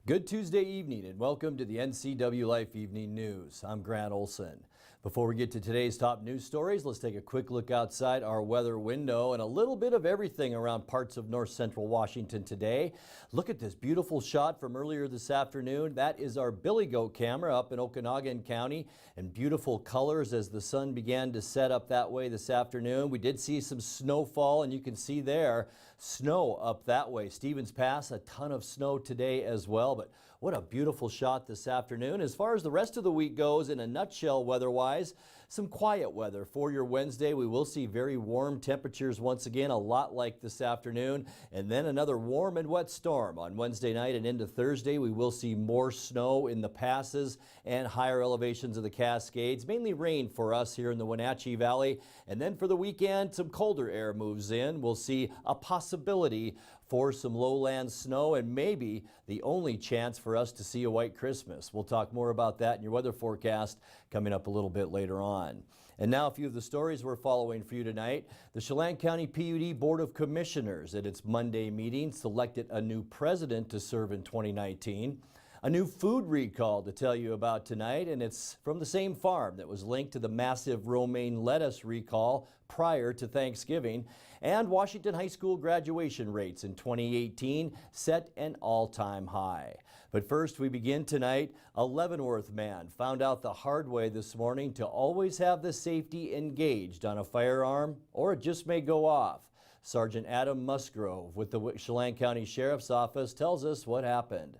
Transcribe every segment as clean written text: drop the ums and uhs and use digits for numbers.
Good Tuesday evening and welcome to the Ncwlife Evening News. I'm Grant Olson. Before we get to today's top news stories, let's take a quick look outside our weather window and a little bit of everything around parts of north central Washington today. Look at this beautiful shot from earlier this afternoon. That is our Billy Goat camera up in Okanogan County, and beautiful colors as the sun began to set up that way this afternoon. We did see some snowfall, and you can see there snow up that way. Stevens Pass, a ton of snow today as well, but what a beautiful shot this afternoon. As far as the rest of the week goes, in a nutshell weather-wise, some quiet weather for your Wednesday. We will see very warm temperatures once again, a lot like this afternoon, and then another warm and wet storm on Wednesday night and into Thursday. We will see more snow in the passes and higher elevations of the Cascades, mainly rain for us here in the Wenatchee Valley. And then for the weekend, some colder air moves in. We'll see a possibility for some lowland snow and maybe the only chance for us to see a white Christmas. We'll talk more about that in your weather forecast coming up a little bit later on. And now a few of the stories we're following for you tonight. The Chelan County PUD Board of Commissioners at its Monday meeting selected a new president to serve in 2019. A new food recall to tell you about tonight, and it's from the same farm that was linked to the massive romaine lettuce recall prior to Thanksgiving. And Washington High School graduation rates in 2018 set an all-time high. But first, we begin tonight. A Leavenworth man found out the hard way this morning to always have the safety engaged on a firearm, or it just may go off. Sergeant Adam Musgrove with the Chelan County Sheriff's Office tells us what happened.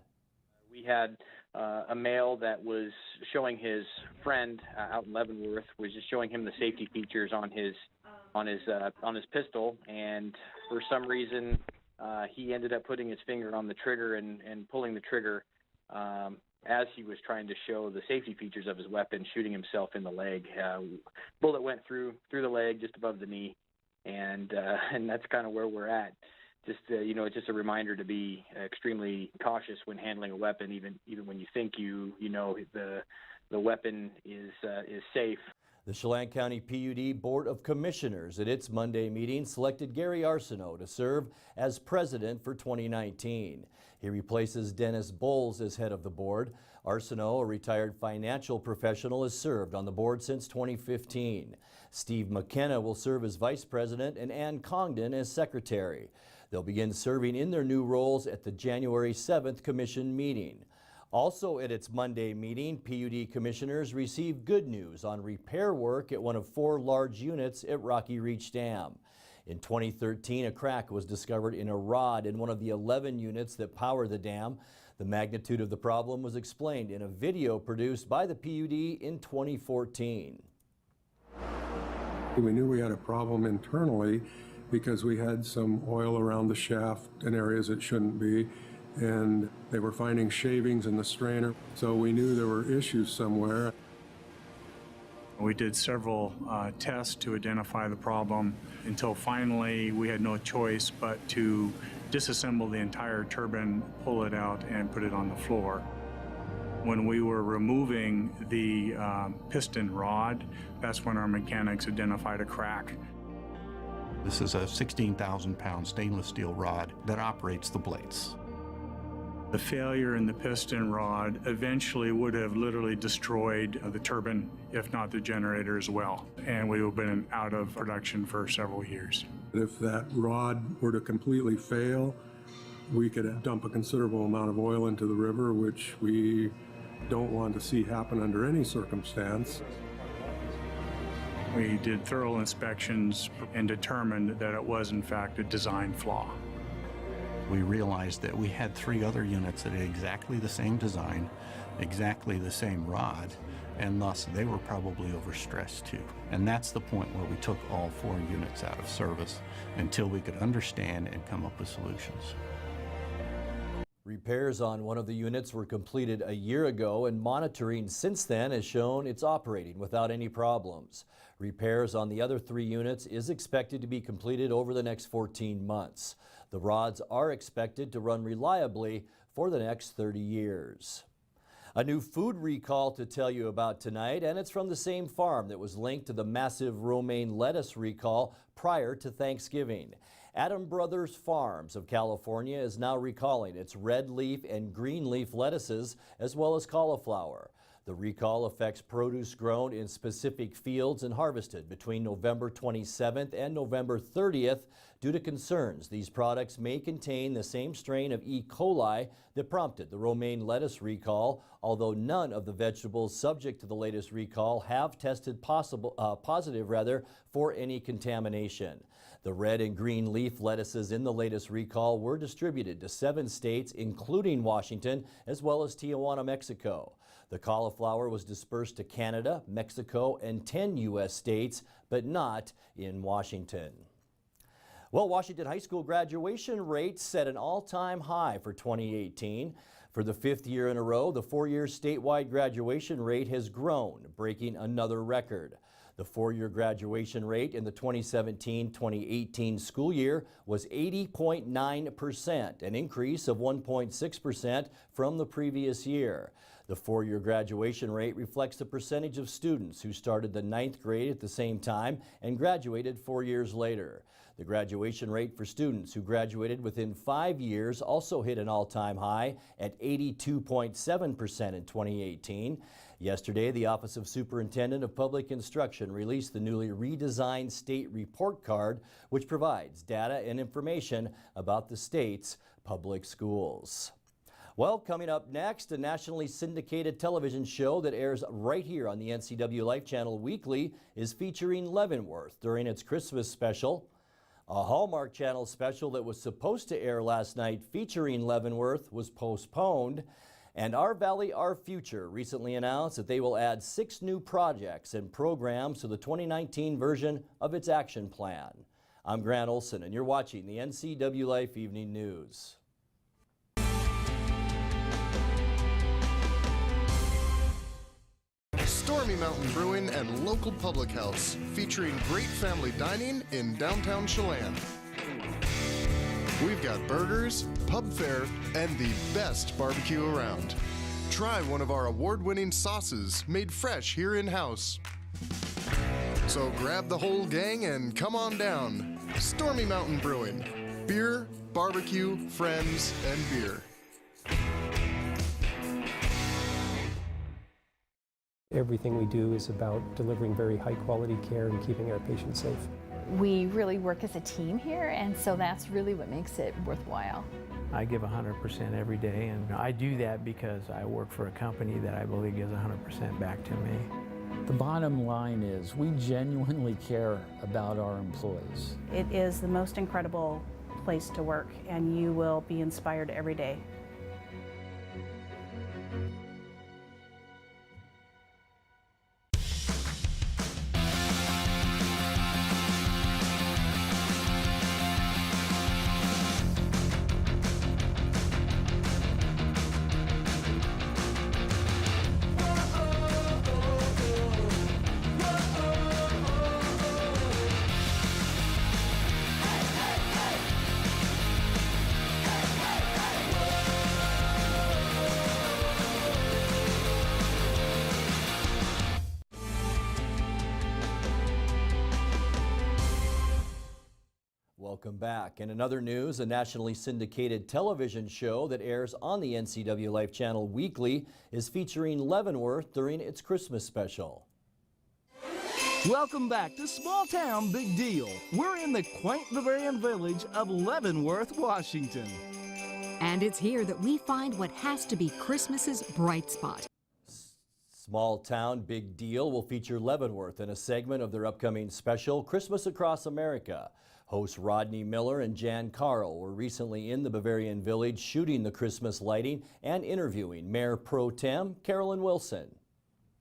We had a male that was showing his friend out in Leavenworth, was just showing him the safety features on his pistol, and for some reason he ended up putting his finger on the trigger and pulling the trigger as he was trying to show the safety features of his weapon, shooting himself in the leg. Bullet went through the leg just above the knee, and that's kind of where we're at. Just it's just a reminder to be extremely cautious when handling a weapon, even when you think you know the weapon is safe. The Chelan County PUD Board of Commissioners at its Monday meeting selected Gary Arsenault to serve as president for 2019. He replaces Dennis Bowles as head of the board. Arsenault, a retired financial professional, has served on the board since 2015. Steve McKenna will serve as vice president and Ann Congdon as secretary. They'll begin serving in their new roles at the January 7th commission meeting. Also at its Monday meeting, PUD commissioners received good news on repair work at one of 4 large units at Rocky Reach Dam. In 2013, a crack was discovered in a rod in one of the 11 units that power the dam. The magnitude of the problem was explained in a video produced by the PUD in 2014. We knew we had a problem internally because we had some oil around the shaft in areas it shouldn't be, and they were finding shavings in the strainer, so we knew there were issues somewhere. We did several tests to identify the problem until finally we had no choice but to disassemble the entire turbine, pull it out, and put it on the floor. When we were removing the piston rod, that's when our mechanics identified a crack. This is a 16,000-pound stainless steel rod that operates the blades. The failure in the piston rod eventually would have literally destroyed the turbine, if not the generator as well, and we would have been out of production for several years. If that rod were to completely fail, we could dump a considerable amount of oil into the river, which we don't want to see happen under any circumstance. We did thorough inspections and determined that it was in fact a design flaw. We realized that we had 3 other units that had exactly the same design, exactly the same rod, and thus they were probably overstressed too. And that's the point where we took all 4 units out of service until we could understand and come up with solutions. Repairs on one of the units were completed a year ago, and monitoring since then has shown it's operating without any problems. Repairs on the other 3 units is expected to be completed over the next 14 months. The rods are expected to run reliably for the next 30 years. A new food recall to tell you about tonight, and it's from the same farm that was linked to the massive romaine lettuce recall prior to Thanksgiving. Adam Brothers Farms of California is now recalling its red leaf and green leaf lettuces as well as cauliflower. The recall affects produce grown in specific fields and harvested between November 27th and November 30th due to concerns these products may contain the same strain of E. coli that prompted the romaine lettuce recall, although none of the vegetables subject to the latest recall have tested positive for any contamination. The red and green leaf lettuces in the latest recall were distributed to 7 states, including Washington, as well as Tijuana, Mexico. The cauliflower was dispersed to Canada, Mexico, and 10 U.S. states, but not in Washington. Well, Washington High School graduation rates set an all-time high for 2018. For the 5th year in a row, the 4-year statewide graduation rate has grown, breaking another record. The 4-year graduation rate in the 2017-2018 school year was 80.9%, an increase of 1.6% from the previous year. The 4-year graduation rate reflects the percentage of students who started the 9th grade at the same time and graduated 4 years later. The graduation rate for students who graduated within 5 years also hit an all-time high at 82.7% in 2018. Yesterday, the Office of Superintendent of Public Instruction released the newly redesigned state report card, which provides data and information about the state's public schools. Well, coming up next, a nationally syndicated television show that airs right here on the Ncwlife channel weekly is featuring Leavenworth during its Christmas special. A Hallmark Channel special that was supposed to air last night featuring Leavenworth was postponed. And Our Valley, Our Future recently announced that they will add 6 new projects and programs to the 2019 version of its action plan. I'm Grant Olson, and you're watching the Ncwlife Evening News. Stormy Mountain Brewing and local public house, featuring great family dining in downtown Chelan. We've got burgers, pub fare, and the best barbecue around. Try one of our award-winning sauces made fresh here in-house. So grab the whole gang and come on down. Stormy Mountain Brewing. Beer, barbecue, friends, and beer. Everything we do is about delivering very high-quality care and keeping our patients safe. We really work as a team here, and so that's really what makes it worthwhile. I give 100% every day, and I do that because I work for a company that I believe gives 100% back to me. The bottom line is we genuinely care about our employees. It is the most incredible place to work, and you will be inspired every day. Welcome back. And in other news, a nationally syndicated television show that airs on the Ncwlife channel weekly is featuring Leavenworth during its Christmas special. Welcome back to Small Town Big Deal. We're in the quaint Bavarian village of Leavenworth, Washington. And it's here that we find what has to be Christmas's bright spot. Small Town Big Deal will feature Leavenworth in a segment of their upcoming special, Christmas Across America. Hosts Rodney Miller and Jan Carl were recently in the Bavarian village shooting the Christmas lighting and interviewing Mayor Pro Tem Carolyn Wilson.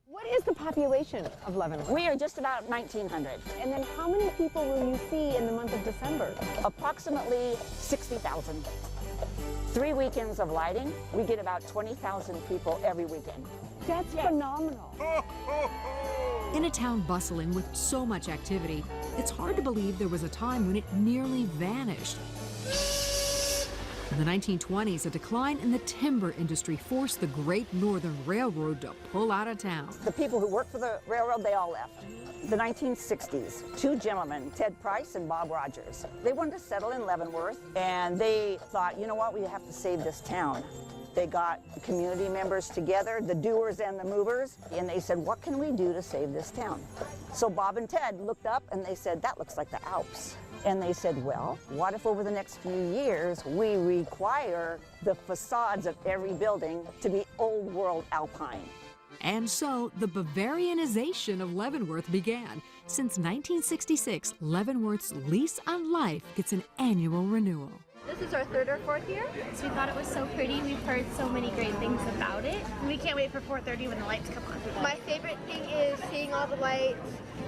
What is the population of Leavenworth? We are just about 1,900. And then how many people will you see in the month of December? Approximately 60,000. 3 weekends of lighting, we get about 20,000 people every weekend. That's phenomenal. In a town bustling with so much activity, it's hard to believe there was a time when it nearly vanished. In the 1920s, a decline in the timber industry forced the Great Northern Railroad to pull out of town. The people who worked for the railroad, they all left. The 1960s, two gentlemen, Ted Price and Bob Rogers, they wanted to settle in Leavenworth, and they thought, you know what, we have to save this town. They got community members together, the doers and the movers, and they said, what can we do to save this town? So Bob and Ted looked up and they said, that looks like the Alps. And they said, well, what if over the next few years we require the facades of every building to be old world alpine? And so the Bavarianization of Leavenworth began. Since 1966, Leavenworth's lease on life gets an annual renewal. This is our third or fourth year. So we thought it was so pretty. We've heard so many great things about it. We can't wait for 4:30 when the lights come on. My favorite thing is seeing all the lights,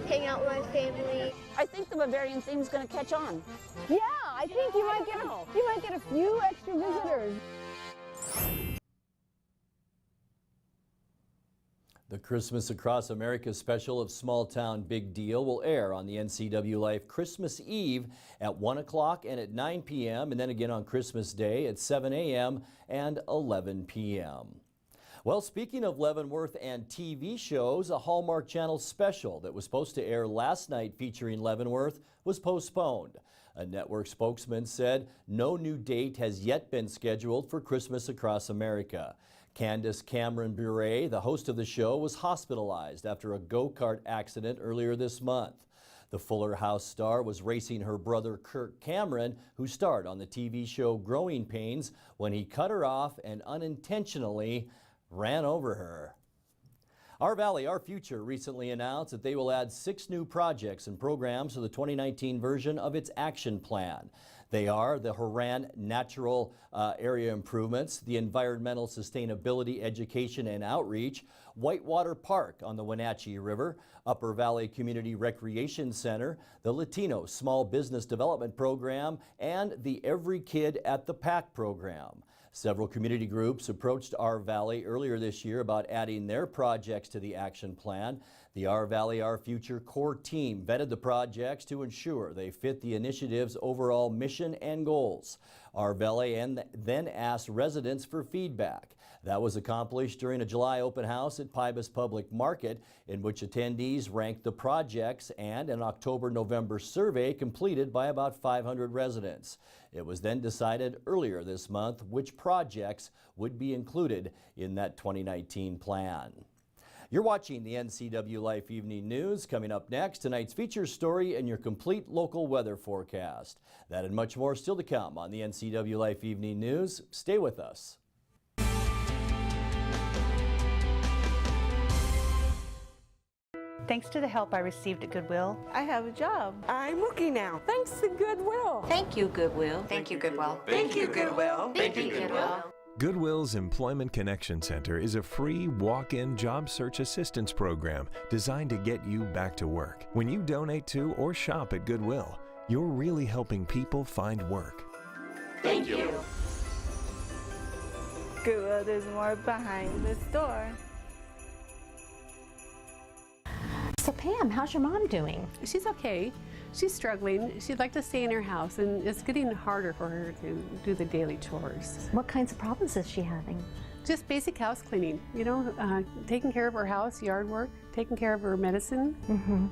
hanging out with my family. I think the Bavarian theme is going to catch on. Yeah, I think you might get a few extra visitors. The Christmas Across America special of Small Town Big Deal will air on the Ncwlife Christmas Eve at 1 o'clock and at 9 p.m. and then again on Christmas Day at 7 a.m. and 11 p.m. Well, speaking of Leavenworth and TV shows, a Hallmark Channel special that was supposed to air last night featuring Leavenworth was postponed. A network spokesman said no new date has yet been scheduled for Christmas Across America. Candace Cameron Bure, the host of the show, was hospitalized after a go-kart accident earlier this month. The Fuller House star was racing her brother Kirk Cameron, who starred on the TV show Growing Pains, when he cut her off and unintentionally ran over her. Our Valley, Our Future recently announced that they will add 6 new projects and programs to the 2019 version of its action plan. They are the Horan Natural Area Improvements, the Environmental Sustainability Education and Outreach, Whitewater Park on the Wenatchee River, Upper Valley Community Recreation Center, the Latino Small Business Development Program, and the Every Kid at the Pack program. Several community groups approached Our Valley earlier this year about adding their projects to the action plan. The Our Valley, Our Future core team vetted the projects to ensure they fit the initiative's overall mission and goals. Our Valley then asked residents for feedback. That was accomplished during a July open house at Pybus Public Market, in which attendees ranked the projects and an October-November survey completed by about 500 residents. It was then decided earlier this month which projects would be included in that 2019 plan. You're watching the Ncwlife Evening News. Coming up next, tonight's feature story and your complete local weather forecast. That and much more still to come on the Ncwlife Evening News. Stay with us. Thanks to the help I received at Goodwill, I have a job. I'm working now, thanks to Goodwill. Thank you, Goodwill. Thank you, Goodwill. Thank you, Goodwill. Thank you, Goodwill. Goodwill's Employment Connection Center is a free walk-in job search assistance program designed to get you back to work. When you donate to or shop at Goodwill, you're really helping people find work. Thank you. Goodwill, there's more behind this door. So Pam, how's your mom doing? She's okay. She's struggling. She'd like to stay in her house, and it's getting harder for her to do the daily chores. What kinds of problems is she having? Just basic house cleaning, you know, taking care of her house, yard work, taking care of her medicine. Mm-hmm.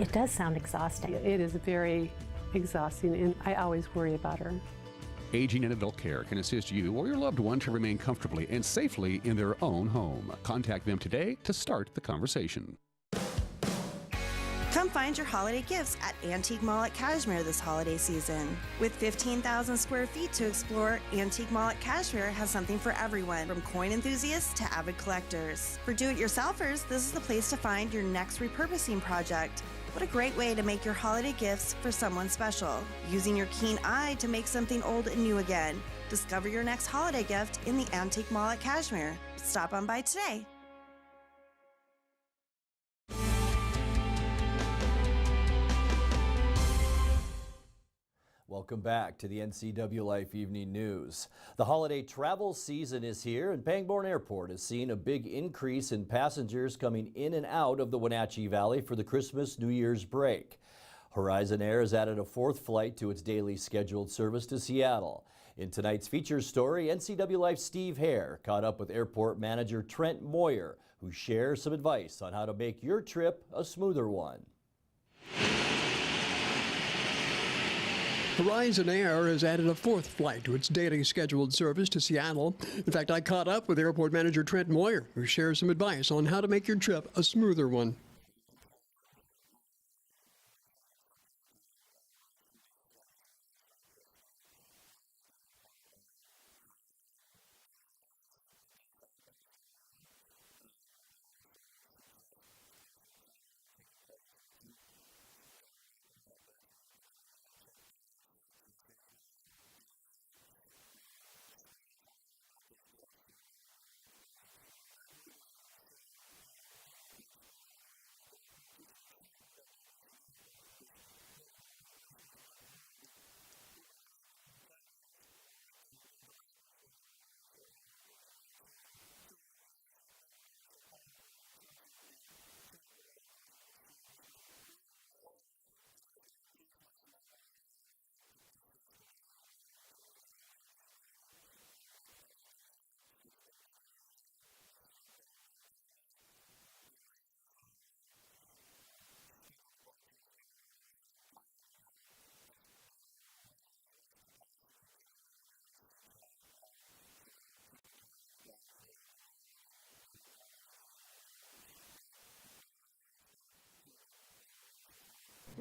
It does sound exhausting. It is very exhausting, and I always worry about her. Aging and Adult Care can assist you or your loved one to remain comfortably and safely in their own home. Contact them today to start the conversation. Come find your holiday gifts at Antique Mall at Cashmere this holiday season. With 15,000 square feet to explore, Antique Mall at Cashmere has something for everyone, from coin enthusiasts to avid collectors. For do-it-yourselfers, this is the place to find your next repurposing project. What a great way to make your holiday gifts for someone special, using your keen eye to make something old and new again. Discover your next holiday gift in the Antique Mall at Cashmere. Stop on by today. Welcome back to the Ncwlife Evening News. The holiday travel season is here, and Pangbourne Airport has seen a big increase in passengers coming in and out of the Wenatchee Valley for the Christmas-New Year's break. Horizon Air has added a 4th flight to its daily scheduled service to Seattle. In tonight's feature story, NCWLife's Steve Hare caught up with airport manager Trent Moyer, who shares some advice on how to make your trip a smoother one. Horizon Air has added a fourth flight to its daily scheduled service to Seattle. In fact, I caught up with airport manager Trent Moyer, who shares some advice on how to make your trip a smoother one.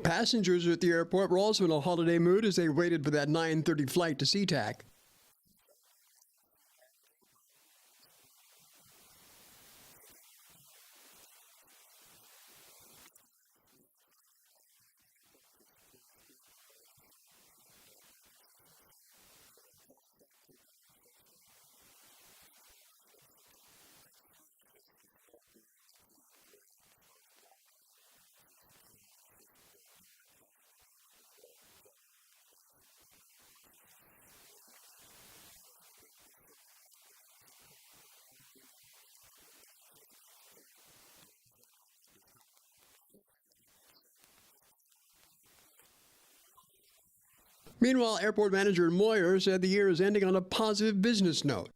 Passengers at the airport were also in a holiday mood as they waited for that 9:30 flight to SeaTac. Meanwhile, airport manager Moyer said the year is ending on a positive business note.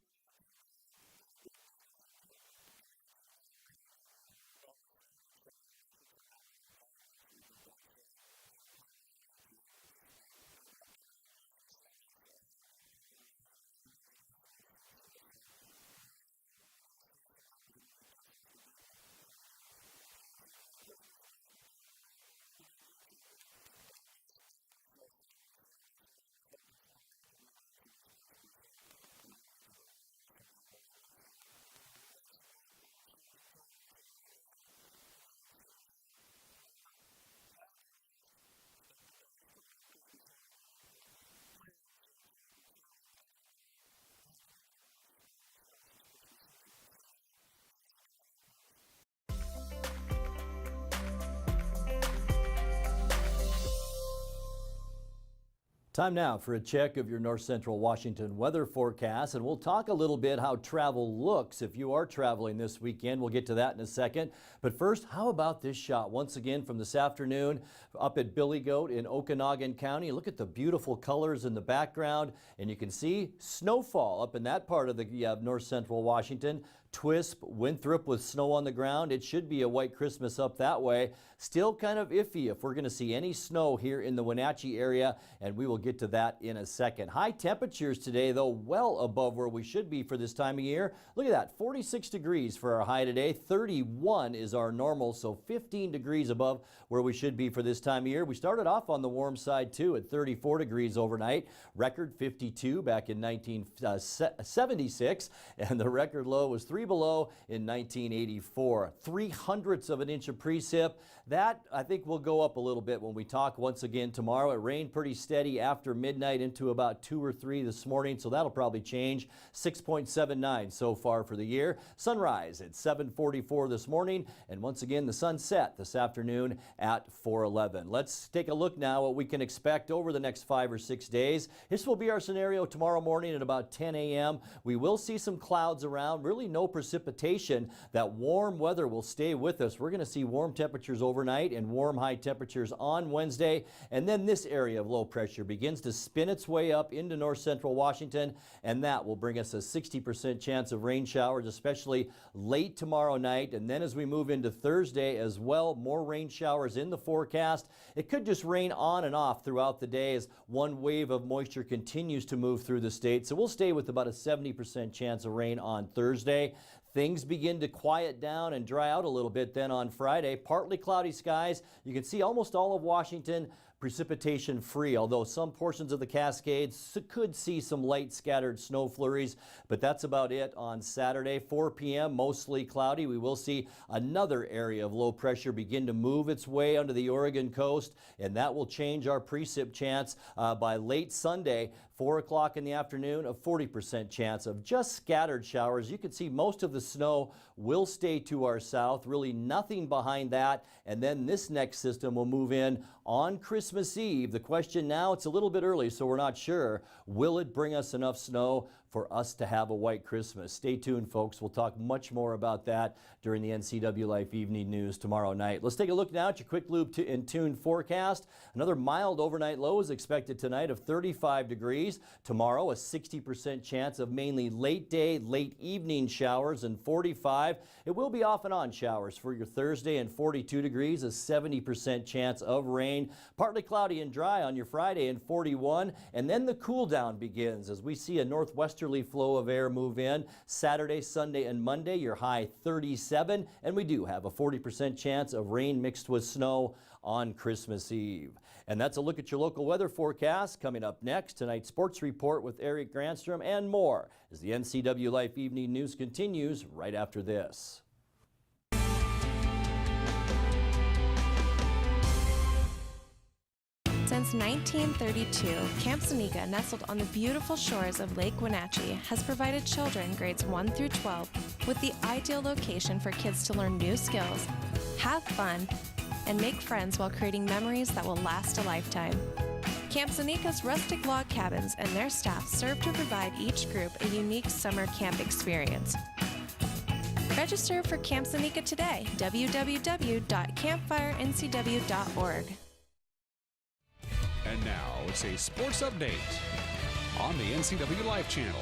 Time now for a check of your north central Washington weather forecast, and we'll talk a little bit how travel looks if you are traveling this weekend. We'll get to that in a second. But first, how about this shot once again from this afternoon up at Billy Goat in Okanogan County. Look at the beautiful colors in the background, and you can see snowfall up in that part of the north central Washington. Twisp, Winthrop with snow on the ground. It should be a white Christmas up that way. Still kind of iffy if we're going to see any snow here in the Wenatchee area, and we will get to that in a second. High temperatures today, though, well above where we should be for this time of year. Look at that, 46 degrees for our high today. 31 is our normal, so 15 degrees above where we should be for this time of year. We started off on the warm side, too, at 34 degrees overnight. Record 52 back in 1976, and the record low was 3 below in 1984. 0.03 of an inch of precip. That, I think, will go up a little bit when we talk once again tomorrow. It rained pretty steady after midnight into about 2 or 3 this morning, so that'll probably change. 6.79 so far for the year. Sunrise at 7:44 this morning, and once again the sun set this afternoon at 4:11. Let's take a look now what we can expect over the next 5 or 6 days. This will be our scenario tomorrow morning at about 10 a.m. We will see some clouds around, really no precipitation. That warm weather will stay with us. We're going to see warm temperatures overnight and warm high temperatures on Wednesday, and then this area of low pressure begins begins to spin its way up into north central Washington, and that will bring us a 60% chance of rain showers, especially late tomorrow night. And then as we move into Thursday as well, more rain showers in the forecast. It could just rain on and off throughout the day as one wave of moisture continues to move through the state. So we'll stay with about a 70% chance of rain on Thursday. Things begin to quiet down and dry out a little bit then on Friday. Partly cloudy skies. You can see almost all of Washington precipitation free, although some portions of the Cascades could see some light scattered snow flurries, but that's about it on Saturday. 4 p.m. mostly cloudy. We will see another area of low pressure begin to move its way onto the Oregon coast, and that will change our precip chance by late Sunday. 4 o'clock in the afternoon, a 40% chance of just scattered showers. You can see most of the snow will stay to our south, really nothing behind that. And then this next system will move in on Christmas Eve. The question now, it's a little bit early, so we're not sure. Will it bring us enough snow for us to have a white Christmas? Stay tuned, folks. We'll talk much more about that during the NCW Life Evening News tomorrow night. Let's take a look now at your Quick Loop in Tune forecast. Another mild overnight low is expected tonight of 35 degrees. Tomorrow, a 60% chance of mainly late day, late evening showers and 45. It will be off and on showers for your Thursday and 42 degrees, a 70% chance of rain. Partly cloudy and dry on your Friday and 41. And then the cool down begins as we see a northwesterly flow of air move in. Saturday, Sunday, and Monday, your high 37. And we do have a 40% chance of rain mixed with snow on Christmas Eve. And that's a look at your local weather forecast. Coming up next, tonight's sports report with Eric Granstrom and more as the NCW Life Evening News continues right after this. Since 1932, Camp Seneca, nestled on the beautiful shores of Lake Wenatchee, has provided children grades 1 through 12 with the ideal location for kids to learn new skills, have fun, and make friends while creating memories that will last a lifetime. Camp Seneca's rustic log cabins and their staff serve to provide each group a unique summer camp experience. Register for Camp Seneca today, www.campfirencw.org. And now it's a sports update on the NCW Life channel.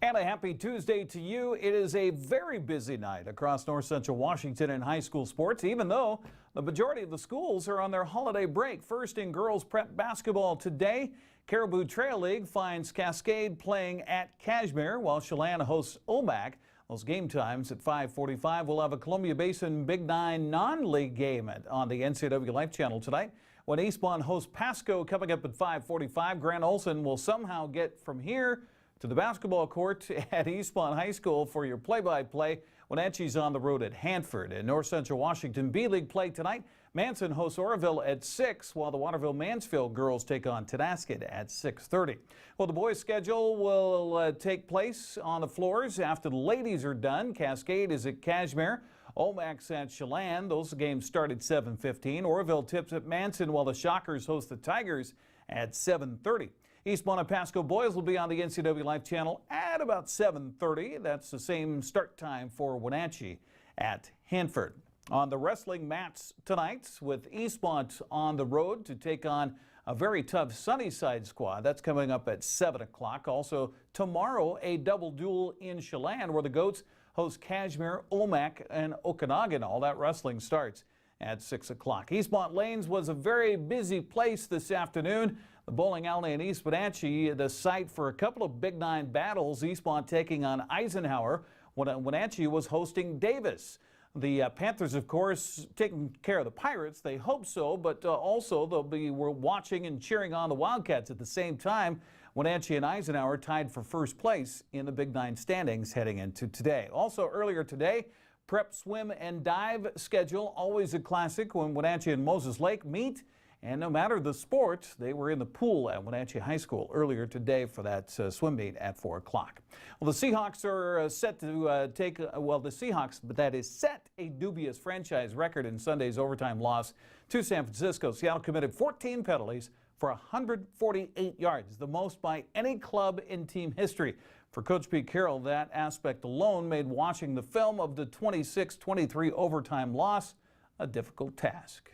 And a happy Tuesday to you. It is a very busy night across north central Washington in high school sports, even though the majority of the schools are on their holiday break. First in girls prep basketball today, Caribou Trail League finds Cascade playing at Cashmere while Chelan hosts Omak. Those game times at 5:45. We'll have a Columbia Basin Big 9 non-league game on the NCW Life channel tonight. When Eastmont hosts Pasco coming up at 5:45, Grant Olson will somehow get from here to the basketball court at Eastmont High School for your play-by-play. Wenatchee's on the road at Hanford. In north central Washington, B-League play tonight. Manson hosts Oroville at 6, while the Waterville-Mansfield girls take on Tonasket at 6:30. Well, the boys' schedule will take place on the floors after the ladies are done. Cascade is at Cashmere. Omak's at Chelan. Those games start at 7:15. Oroville tips at Manson, while the Shockers host the Tigers at 7:30. Eastmont and Pasco boys will be on the NCW Life channel at about 7:30. That's the same start time for Wenatchee at Hanford. On the wrestling mats tonight, with Eastmont on the road to take on a very tough Sunnyside squad. That's coming up at 7 o'clock. Also tomorrow, a double duel in Chelan where the Goats host Cashmere, Omak, and Okanagan. All that wrestling starts at 6 o'clock. Eastmont Lanes was a very busy place this afternoon. The bowling alley in East Wenatchee, the site for a couple of Big 9 battles. Eastmont taking on Eisenhower when Wenatchee was hosting Davis. The Panthers, of course, taking care of the Pirates. They hope so, but also we're watching and cheering on the Wildcats at the same time. Wenatchee and Eisenhower tied for first place in the Big 9 standings heading into today. Also earlier today, prep swim and dive schedule, always a classic when Wenatchee and Moses Lake meet. And no matter the sport, they were in the pool at Wenatchee High School earlier today for that swim meet at 4 o'clock. Well, the Seahawks are set to the Seahawks, but that is set a dubious franchise record in Sunday's overtime loss to San Francisco. Seattle committed 14 penalties for 148 yards, the most by any club in team history. For Coach Pete Carroll, that aspect alone made watching the film of the 26-23 overtime loss a difficult task.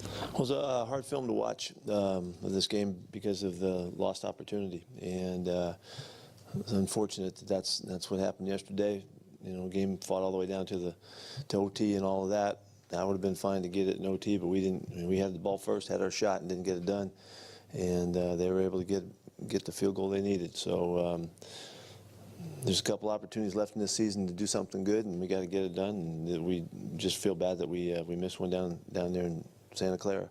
It was a hard film to watch of this game because of the lost opportunity, and it's unfortunate that that's what happened yesterday. You know, game fought all the way down to OT and all of that. That would have been fine to get it in OT, but we didn't. We had the ball first, had our shot, and didn't get it done, and they were able to get the field goal they needed. So there's a couple opportunities left in this season to do something good, and we got to get it done. And we just feel bad that we missed one down there in Santa Clara.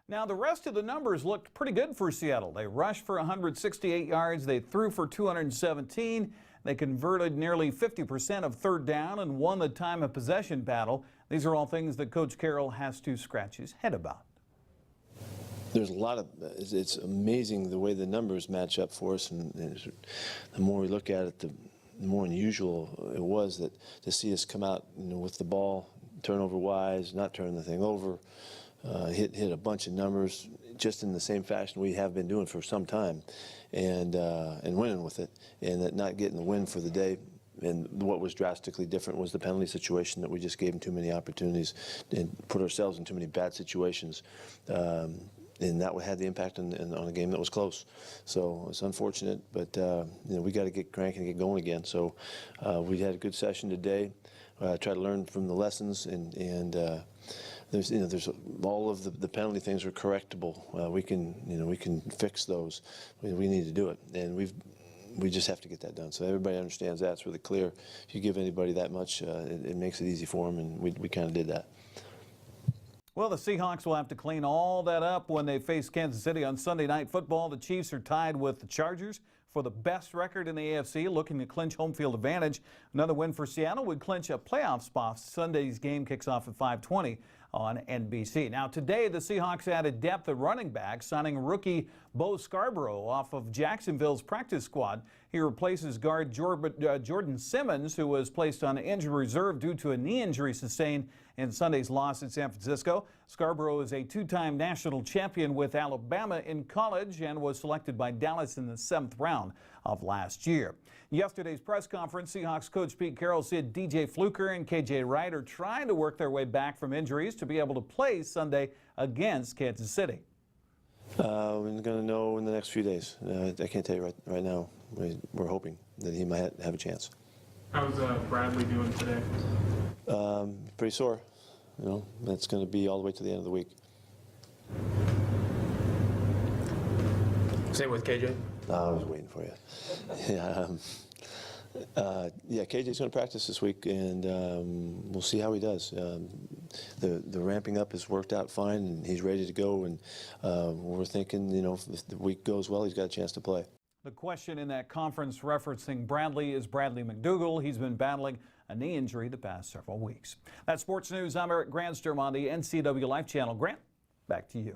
Now, the rest of the numbers looked pretty good for Seattle. They rushed for 168 yards. They threw for 217. They converted nearly 50% of third down and won the time of possession battle. These are all things that Coach Carroll has to scratch his head about. There's a lot of, it's amazing the way the numbers match up for us, and the more we look at it, the more unusual it was that to see us come out, you know, with the ball, turnover-wise, not turning the thing over, hit a bunch of numbers just in the same fashion we have been doing for some time, and winning with it, and that not getting the win for the day. And what was drastically different was the penalty situation, that we just gave them too many opportunities and put ourselves in too many bad situations. And that had the impact on a game that was close. So it's unfortunate, but you know, we got to get cranking and get going again. So we had a good session today. Try to learn from the lessons, and there's all of the penalty things are correctable. We can fix those. We need to do it, and we just have to get that done. So everybody understands that. It's really clear. If you give anybody that much, it makes it easy for them, and we kind of did that. Well, the Seahawks will have to clean all that up when they face Kansas City on Sunday Night Football. The Chiefs are tied with the Chargers for the best record in the AFC, looking to clinch home field advantage. Another win for Seattle would clinch a playoff spot. Sunday's game kicks off at 5:20 on NBC. Now, today, the Seahawks added depth at running back, signing rookie Bo Scarborough off of Jacksonville's practice squad. He replaces guard Jordan Simmons, who was placed on injury reserve due to a knee injury sustained in Sunday's loss in San Francisco. Scarborough is a two-time national champion with Alabama in college and was selected by Dallas in the 7th round of last year. Yesterday's press conference, Seahawks coach Pete Carroll said DJ Fluker and KJ Wright are trying to work their way back from injuries to be able to play Sunday against Kansas City. We're going to know in the next few days. I can't tell you right now. We're hoping that he might have a chance. How's Bradley doing today? Pretty sore. You know, that's going to be all the way to the end of the week. Same with KJ? I was waiting for you. Yeah, KJ's going to practice this week, and we'll see how he does. The ramping up has worked out fine, and he's ready to go. And we're thinking, you know, if the week goes well, he's got a chance to play. The question in that conference referencing Bradley is Bradley McDougal. He's been battling a knee injury the past several weeks. That's sports news. I'm Eric Granstrom on the Ncwlife channel. Grant, back to you.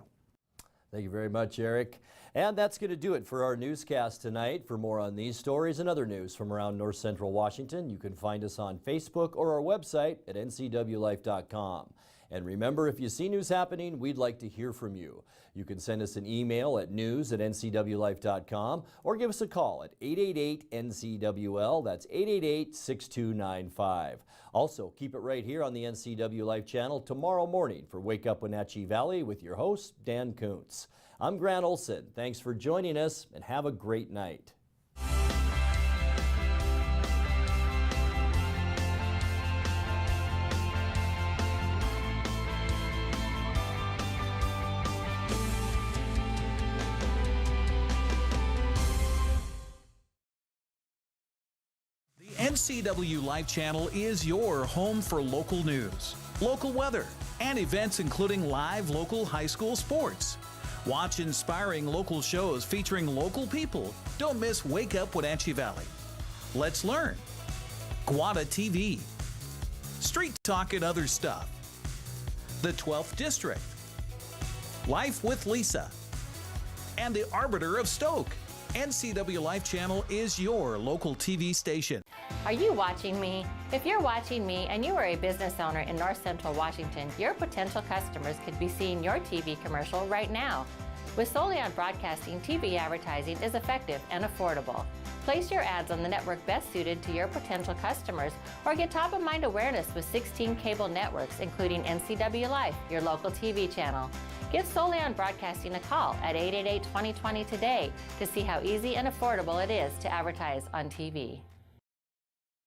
Thank you very much, Eric. And that's going to do it for our newscast tonight. For more on these stories and other news from around North Central Washington, you can find us on Facebook or our website at ncwlife.com. And remember, if you see news happening, we'd like to hear from you. You can send us an email at news@ncwlife.com or give us a call at 888-NCWL. That's 888-6295. Also, keep it right here on the NCW Life channel tomorrow morning for Wake Up Wenatchee Valley with your host, Dan Kuntz. I'm Grant Olson. Thanks for joining us, and have a great night. NCW Life channel is your home for local news, local weather, and events including live local high school sports. Watch inspiring local shows featuring local people. Don't miss Wake Up Wenatchee Valley. Let's learn. Guada TV. Street Talk and other stuff. The 12th District. Life with Lisa. And the Arbiter of Stoke. NCW Life channel is your local TV station. Are you watching me? If you're watching me and you are a business owner in North Central Washington, your potential customers could be seeing your TV commercial right now. With Solely on Broadcasting, TV advertising is effective and affordable. Place your ads on the network best suited to your potential customers, or get top-of-mind awareness with 16 cable networks, including Ncwlife, your local TV channel. Give Solely on Broadcasting a call at 888-2020 today to see how easy and affordable it is to advertise on TV.